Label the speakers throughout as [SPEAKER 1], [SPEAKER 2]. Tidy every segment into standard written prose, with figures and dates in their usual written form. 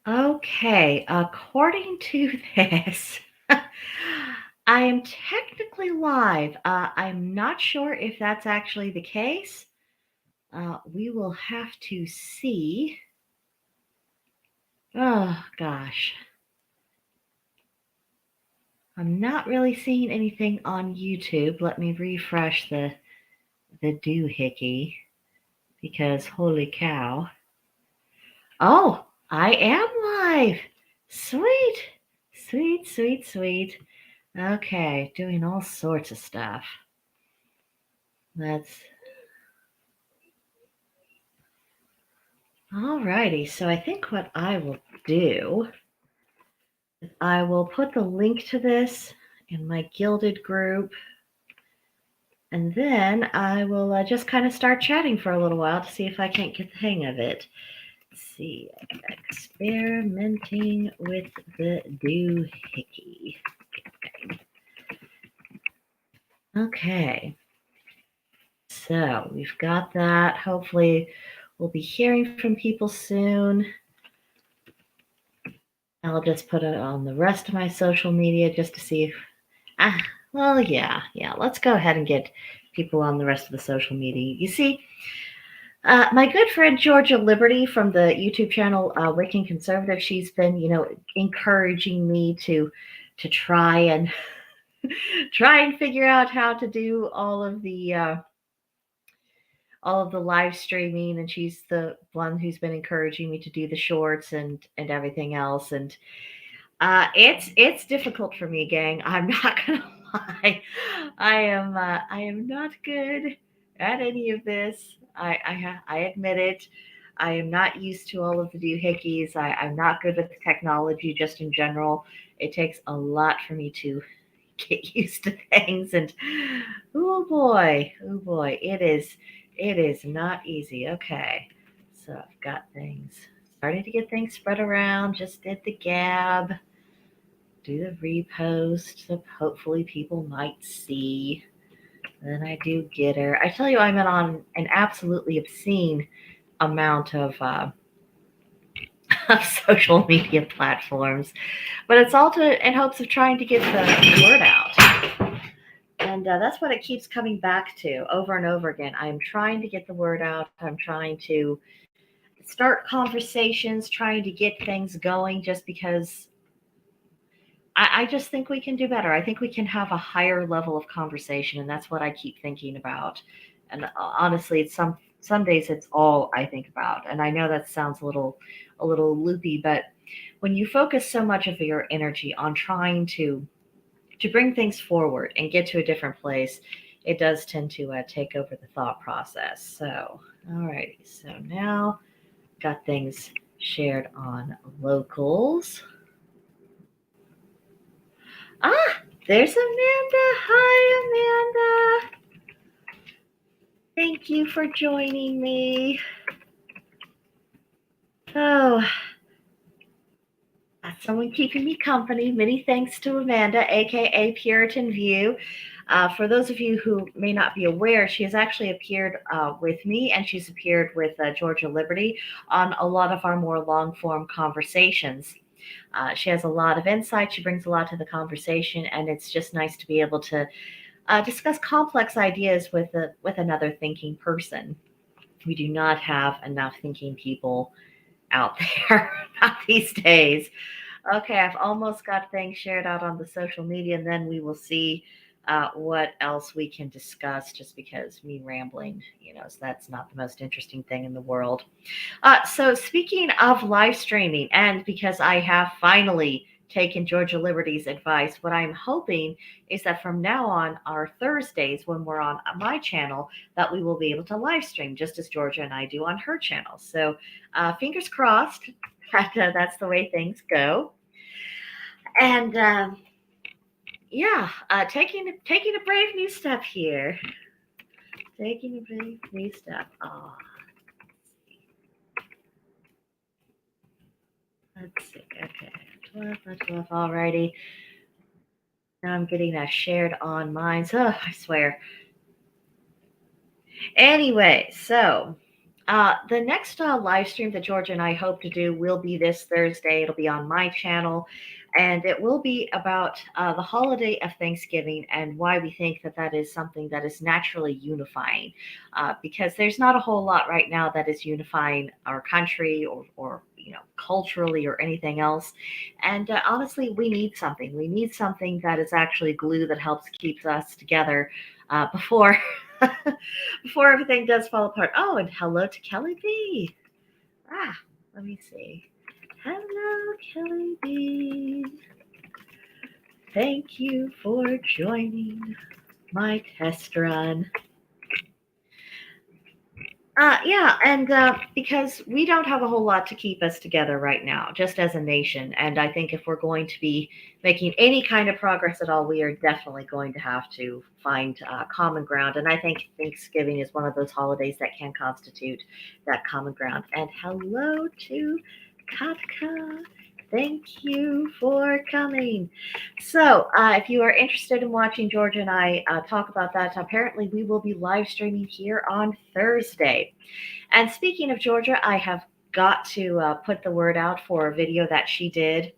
[SPEAKER 1] Okay, according to this, I am technically live. I'm not sure if that's actually the case. We will have to see. Oh gosh, I'm not really seeing anything on YouTube. Let me refresh the doo-hickey because holy cow. Oh, I am live. Sweet, sweet, sweet, sweet. Okay, doing all sorts of stuff. That's alrighty. So I think what I will do, I will put the link to this in my Gilded group, and then I will just kind of start chatting for a little while to see if I can't get the hang of it. Let's see, experimenting with the doohickey. Okay, so we've got that. Hopefully, we'll be hearing from people soon. I'll just put it on the rest of my social media just to see if. Well, yeah. Let's go ahead and get people on the rest of the social media. You see, my good friend Georgia Liberty from the YouTube channel Waking Conservative, she's been, encouraging me to try and try and figure out how to do all of the live streaming, and she's the one who's been encouraging me to do the shorts and everything else. And it's difficult for me, gang. I'm not gonna lie. I am not good at any of this. I admit it. I am not used to all of the doohickeys. I'm not good with technology just in general. It takes a lot for me to get used to things, and oh boy, it is not easy. Okay, so I've got things starting to get things spread around. Just did the gab, do the repost, so hopefully people might see. Then I do Getter. I tell you, I'm on an absolutely obscene amount of of social media platforms, but it's all in hopes of trying to get the word out. And that's what it keeps coming back to over and over again. I'm trying to get the word out. I'm trying to start conversations, trying to get things going just because I just think we can do better. I think we can have a higher level of conversation, and that's what I keep thinking about. And honestly, it's some days it's all I think about. And I know that sounds a little loopy, but when you focus so much of your energy on trying to bring things forward and get to a different place, it does tend to take over the thought process. So, alrighty. So now got things shared on locals. Ah, there's Amanda. Hi, Amanda. Thank you for joining me. Oh, that's someone keeping me company. Many thanks to Amanda, aka Puritan View. For those of you who may not be aware, she has actually appeared with me, and she's appeared with Georgia Liberty on a lot of our more long form conversations. She has a lot of insight. She brings a lot to the conversation, and it's just nice to be able to discuss complex ideas with another thinking person. We do not have enough thinking people out there, not these days. Okay, I've almost got things shared out on the social media, and then we will see what else we can discuss. Just because me rambling, so that's not the most interesting thing in the world. So speaking of live streaming, and because I have finally taken Georgia Liberty's advice, what I'm hoping is that from now on, our Thursdays when we're on my channel, that we will be able to live stream just as Georgia and I do on her channel. So fingers crossed that that's the way things go. And yeah, taking a brave new step here. Taking a brave new step. Oh, let's see. Okay, 12, alrighty. Now I'm getting that shared on mine. So I swear. Anyway, so The next live stream that Georgia and I hope to do will be this Thursday. It'll be on my channel, and it will be about the holiday of Thanksgiving and why we think that that is something that is naturally unifying. Because there's not a whole lot right now that is unifying our country or culturally or anything else. And honestly, we need something. We need something that is actually glue that helps keep us together before before everything does fall apart. Oh, and hello to Kelly B. Let me see. Hello, Kelly B. Thank you for joining my test run. Yeah, and because we don't have a whole lot to keep us together right now, just as a nation. And I think if we're going to be making any kind of progress at all, we are definitely going to have to find common ground. And I think Thanksgiving is one of those holidays that can constitute that common ground. And hello to Katka. Thank you for coming. So, if you are interested in watching Georgia and I talk about that, apparently we will be live streaming here on Thursday. And speaking of Georgia, I have got to put the word out for a video that she did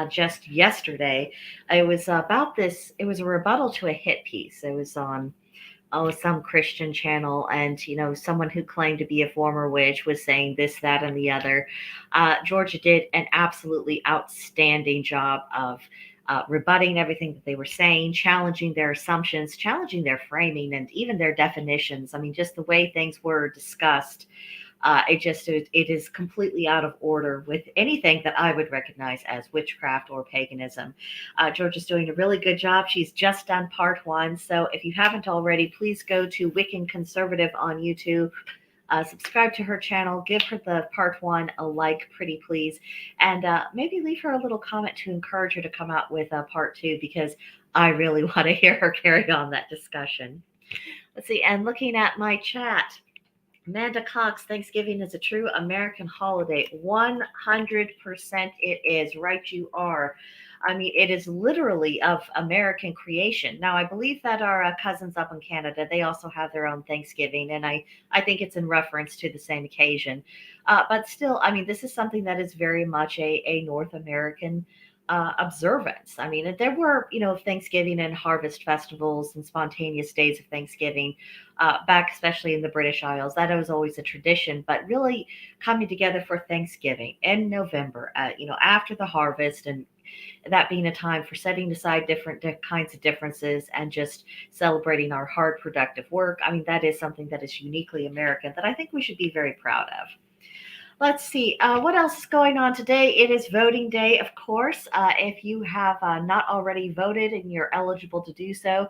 [SPEAKER 1] just yesterday. It was about this, it was a rebuttal to a hit piece. It was on some Christian channel, and someone who claimed to be a former witch was saying this, that, and the other. Georgia did an absolutely outstanding job of rebutting everything that they were saying, challenging their assumptions, challenging their framing, and even their definitions. I mean, just the way things were discussed. It is completely out of order with anything that I would recognize as witchcraft or paganism. Georgia's doing a really good job. She's just done part one. So if you haven't already, please go to Wiccan Conservative on YouTube. Subscribe to her channel, give her the part one a like, pretty please, and maybe leave her a little comment to encourage her to come out with part two, because I really want to hear her carry on that discussion. Let's see, and looking at my chat, Amanda Cox, Thanksgiving is a true American holiday. 100% it is. Right, you are. I mean, it is literally of American creation. Now, I believe that our cousins up in Canada, they also have their own Thanksgiving, and I think it's in reference to the same occasion. But still, I mean, this is something that is very much a North American observance. I mean, there were, Thanksgiving and harvest festivals and spontaneous days of Thanksgiving back, especially in the British Isles. That was always a tradition, but really coming together for Thanksgiving in November, after the harvest, and that being a time for setting aside different kinds of differences and just celebrating our hard, productive work. I mean, that is something that is uniquely American that I think we should be very proud of. Let's see. What else is going on today? It is voting day, of course. If you have not already voted and you're eligible to do so,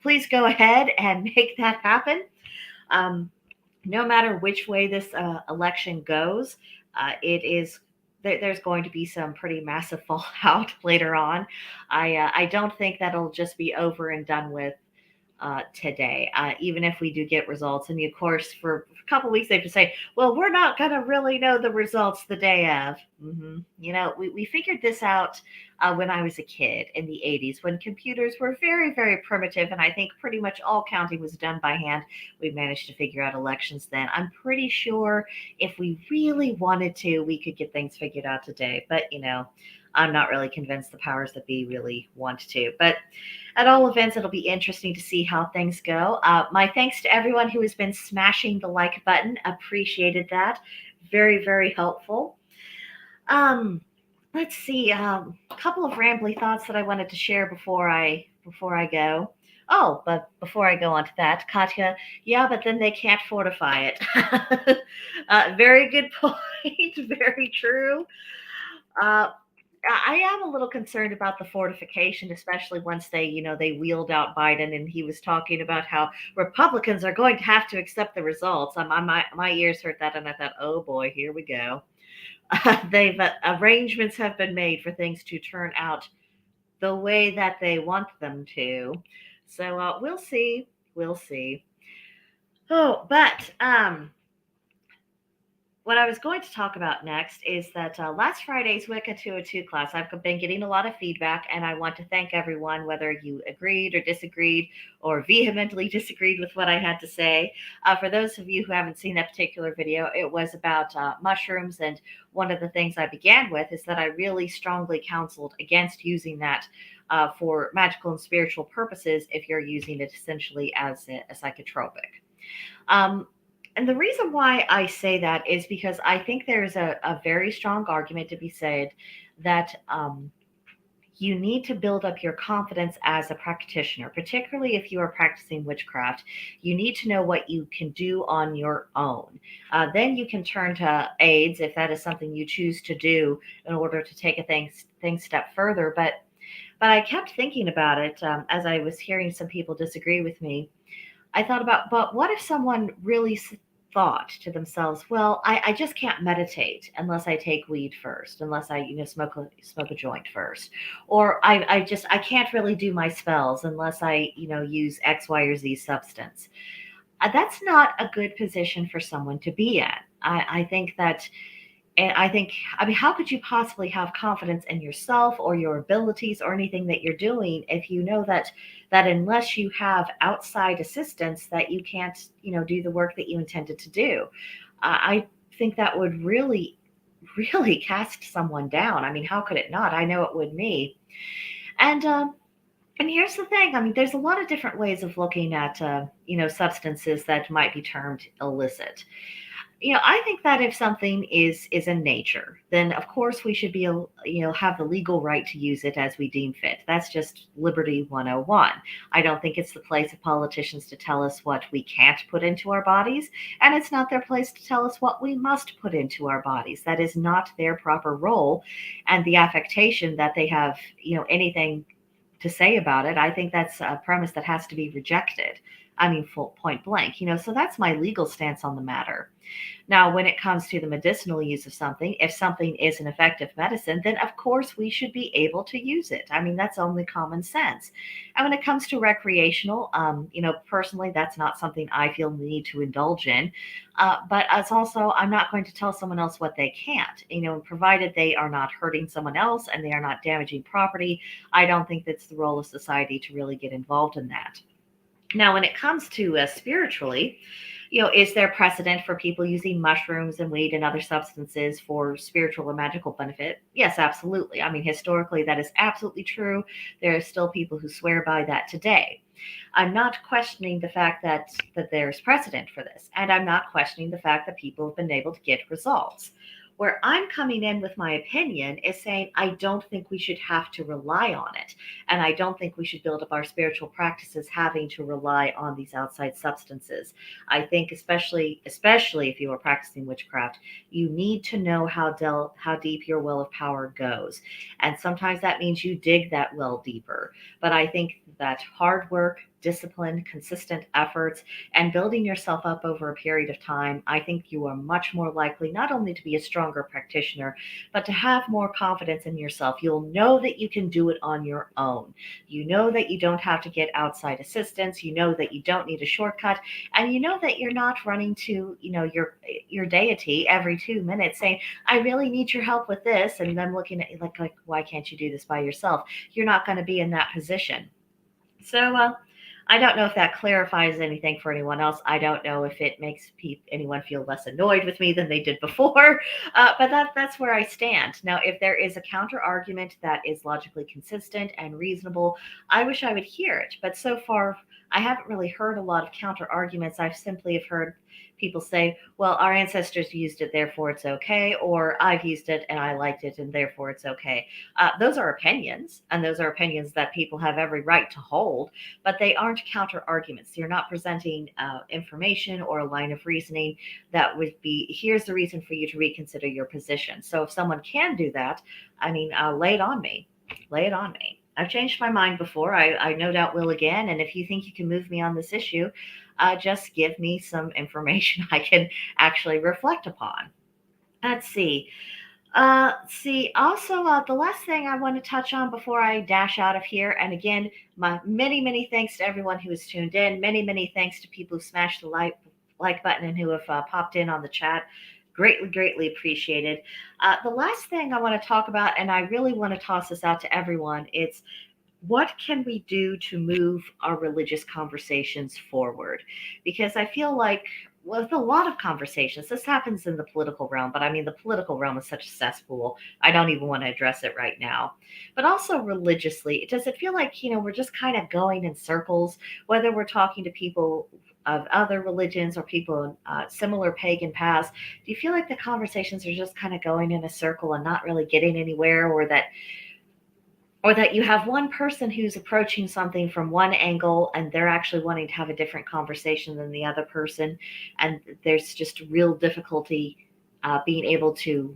[SPEAKER 1] please go ahead and make that happen. No matter which way this election goes, there's going to be some pretty massive fallout later on. I don't think that'll just be over and done with today, even if we do get results. And of course, for a couple of weeks, they just say, well, we're not going to really know the results the day of. We figured this out when I was a kid in the 80s, when computers were very, very primitive. And I think pretty much all counting was done by hand. We managed to figure out elections then. I'm pretty sure if we really wanted to, we could get things figured out today. But, I'm not really convinced the powers that be really want to. But at all events, it'll be interesting to see how things go. My thanks to everyone who has been smashing the like button. Appreciated that. Very, very helpful. Let's see. A couple of rambly thoughts that I wanted to share before I go. Oh, but before I go on to that, Katya, yeah, but then they can't fortify it. Very good point. Very true. I am a little concerned about the fortification, especially once they wheeled out Biden and he was talking about how Republicans are going to have to accept the results. My ears heard that and I thought, oh boy, here we go. Arrangements have been made for things to turn out the way that they want them to. So we'll see. We'll see. Oh, but what I was going to talk about next is that last Friday's Wicca 202 class, I've been getting a lot of feedback, and I want to thank everyone, whether you agreed or disagreed or vehemently disagreed with what I had to say. For those of you who haven't seen that particular video, it was about mushrooms, and one of the things I began with is that I really strongly counseled against using that for magical and spiritual purposes if you're using it essentially as a psychotropic. Um, and the reason why I say that is because I think there's a very strong argument to be said that you need to build up your confidence as a practitioner, particularly if you are practicing witchcraft. You need to know what you can do on your own. Then you can turn to aids if that is something you choose to do in order to take a thing step further. But I kept thinking about it as I was hearing some people disagree with me. I thought about, but what if someone really thought to themselves, well, I just can't meditate unless I take weed first, unless I, smoke a joint first, or I can't really do my spells unless I, use X, Y, or Z substance. That's not a good position for someone to be in. I think that and I think, I mean, how could you possibly have confidence in yourself or your abilities or anything that you're doing if you know that unless you have outside assistance, that you can't, do the work that you intended to do? I think that would really, really cast someone down. I mean, how could it not? I know it would me. And and here's the thing. I mean, there's a lot of different ways of looking at, substances that might be termed illicit. I think that if something is in nature, then of course we should be, have the legal right to use it as we deem fit. That's just Liberty 101. I don't think it's the place of politicians to tell us what we can't put into our bodies, and it's not their place to tell us what we must put into our bodies. That is not their proper role, and the affectation that they have, anything to say about it, I think that's a premise that has to be rejected. I mean, full point blank, so that's my legal stance on the matter. Now, when it comes to the medicinal use of something, if something is an effective medicine, then of course we should be able to use it. I mean, that's only common sense. And when it comes to recreational, personally, that's not something I feel the need to indulge in. But as also, I'm not going to tell someone else what they can't, provided they are not hurting someone else and they are not damaging property. I don't think that's the role of society to really get involved in that. Now, when it comes to spiritually, is there precedent for people using mushrooms and weed and other substances for spiritual or magical benefit? Yes, absolutely. I mean, historically, that is absolutely true. There are still people who swear by that today. I'm not questioning the fact that there's precedent for this, and I'm not questioning the fact that people have been able to get results. Where I'm coming in with my opinion is saying I don't think we should have to rely on it. And I don't think we should build up our spiritual practices having to rely on these outside substances. I think especially if you are practicing witchcraft, you need to know how deep your well of power goes. And sometimes that means you dig that well deeper. But I think that hard work, discipline, consistent efforts, and building yourself up over a period of time, I think you are much more likely not only to be a stronger practitioner, but to have more confidence in yourself. You'll know that you can do it on your own. You know that you don't have to get outside assistance. You know that you don't need a shortcut, and you know that you're not running to, your deity every 2 minutes saying, "I really need your help with this," and then looking at you like, "Why can't you do this by yourself?" You're not going to be in that position. So, I don't know if that clarifies anything for anyone else. I don't know if it makes anyone feel less annoyed with me than they did before, but that's where I stand. Now, if there is a counter argument that is logically consistent and reasonable, I wish I would hear it. But so far, I haven't really heard a lot of counter arguments. I've simply have heard people say, well, our ancestors used it, therefore it's okay, or I've used it and I liked it and therefore it's okay. Those are opinions, and those are opinions that people have every right to hold, but they aren't counter arguments. You're not presenting information or a line of reasoning that would be, here's the reason for you to reconsider your position. So if someone can do that, I mean, lay it on me. Lay it on me. I've changed my mind before. I no doubt will again. And if you think you can move me on this issue, just give me some information I can actually reflect upon. Let's see. Also, the last thing I want to touch on before I dash out of here, and again, my many, many thanks to everyone who has tuned in. Many, many thanks to people who smashed the like button and who have popped in on the chat. Greatly, greatly appreciated. The last thing I want to talk about, and I really want to toss this out to everyone, it's what can we do to move our religious conversations forward? Because I feel like with a lot of conversations, this happens in the political realm, but I mean, the political realm is such a cesspool. I don't even want to address it right now. But also religiously, does it feel like, we're just kind of going in circles, whether we're talking to people of other religions or people in similar pagan paths? Do you feel like the conversations are just kind of going in a circle and not really getting anywhere, or that you have one person who's approaching something from one angle and they're actually wanting to have a different conversation than the other person, and there's just real difficulty being able to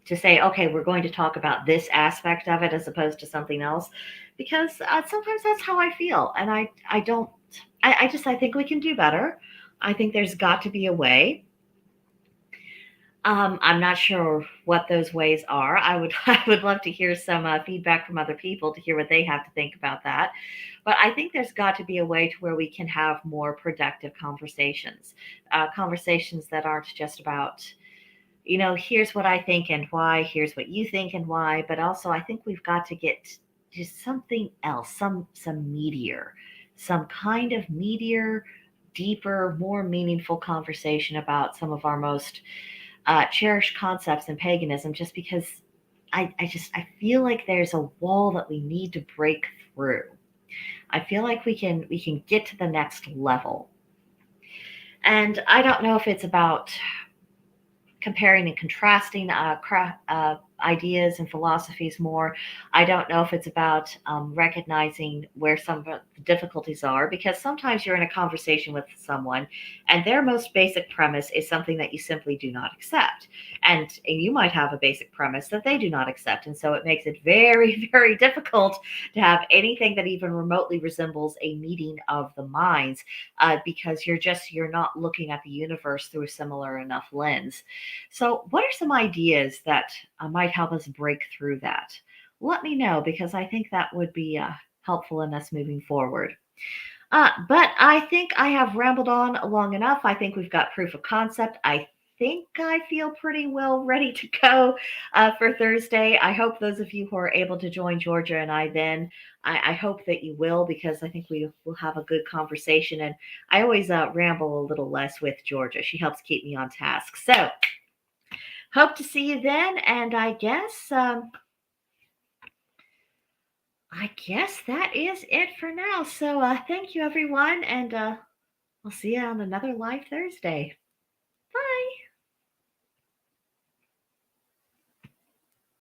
[SPEAKER 1] say, okay, we're going to talk about this aspect of it as opposed to something else, because sometimes that's how I feel, and I don't I think we can do better. I think there's got to be a way. I'm not sure what those ways are. I would love to hear some feedback from other people to hear what they have to think about that. But I think there's got to be a way to where we can have more productive conversations, conversations that aren't just about, here's what I think and why, here's what you think and why. But also, I think we've got to get just something else, some meatier, some kind of meatier, deeper, more meaningful conversation about some of our most cherished concepts in paganism, just because I feel like there's a wall that we need to break through. I feel like we can get to the next level. And I don't know if it's about comparing and contrasting ideas and philosophies more. I don't know if it's about recognizing where some of the difficulties are, because sometimes you're in a conversation with someone and their most basic premise is something that you simply do not accept. And you might have a basic premise that they do not accept. And so it makes it very, very difficult to have anything that even remotely resembles a meeting of the minds, because you're not looking at the universe through a similar enough lens. So, what are some ideas that might help us break through that? Let me know, because I think that would be helpful in us moving forward. But I think I have rambled on long enough. I think we've got proof of concept. I think I feel pretty well ready to go for Thursday. I hope those of you who are able to join Georgia and I then, I hope that you will, because I think we will have a good conversation. And I always ramble a little less with Georgia. She helps keep me on task. So, hope to see you then, and I guess that is it for now. So thank you, everyone, and we'll see you on another live Thursday.